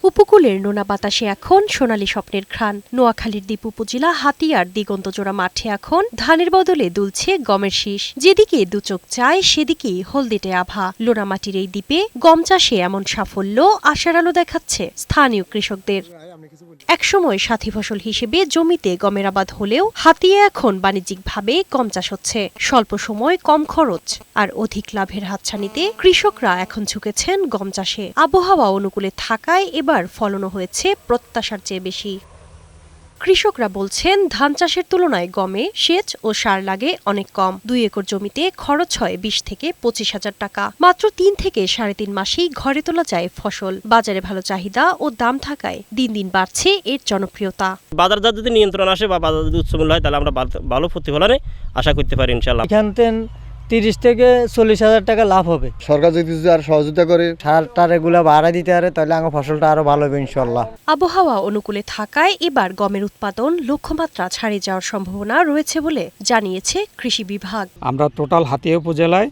উপকূলের নোনা বাতাসে এখন সোনালী স্বপ্নের ঘ্রাণ। নোয়াখালীর দ্বীপ উপজেলা হাতিয়ার দিগন্তজোড়া মাঠে এখন ধানের বদলে দুলছে গমের শীষ। যেদিকে দুচোখ চায় সেদিকেই হলদেটে আভা। লোনামাটির এই দ্বীপে গম চাষে এমন সাফল্য আশার আলো দেখাচ্ছে স্থানীয় কৃষকদের। একসময় সাথী ফসল হিসেবে জমিতে গমের আবাদ হলেও হাতিয়ে এখন বাণিজ্যিকভাবে গম চাষ হচ্ছে। স্বল্প সময়, কম খরচ আর অধিক লাভের হাতছানিতে কৃষকরা এখন ঝুঁকেছেন গম চাষে। আবহাওয়া অনুকূলে থাকায় এবার ফলনও হয়েছে প্রত্যাশার চেয়ে বেশি। কৃষকরা বলছেন, ধান চাষের তুলনায় গমে সেচ ও সার লাগে অনেক কম। 2 একর জমিতে খরচ হয় 20 থেকে 25 হাজার টাকা। মাত্র 3 থেকে 3.5 মাসেই ঘরে তোলা যায় ফসল। বাজারে ভালো চাহিদা ও দাম থাকায় দিন দিন বাড়ছে এর জনপ্রিয়তা। বাজারজাত যদি নিয়ন্ত্রণ আসে বা বাজার যদি উচ্চ মূল্য হয় তাহলে আমরা ভালো প্রতিফলনে আশা করতে পারি ইনশাআল্লাহ। এখান থেকে 30 থেকে 40 হাজার টাকা লাভ হবে। সরকার যদি আর সহযোগিতা করে, সার এগুলা বাড়ায় দিতে পারে তাহলে আমার ফসলটা আরো ভালো হবে ইনশাআল্লাহ। আবহাওয়া অনুকূলে থাকায় এবার গমের উৎপাদন লক্ষ্যমাত্রা ছাড়িয়ে যাওয়ার সম্ভাবনা রয়েছে বলে জানিয়েছে কৃষি বিভাগ। আমরা টোটাল হাতিয়া উপজেলায়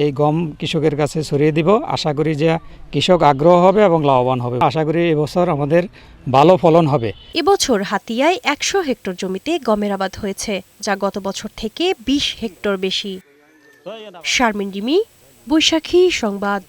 এই গম কৃষকের কাছে ছড়িয়ে দিব। আশা করি যে কৃষক আগ্রহ হবে এবং লাভবান হবে। আশা করি এবছর আমাদের ভালো ফলন হবে। এবছর হাতিয়ায় 100 হেক্টর জমিতে গমের আবাদ হয়েছে, যা গত বছর থেকে 20 হেক্টর বেশি। শারমিন রিমি, বৈশাখী সংবাদ।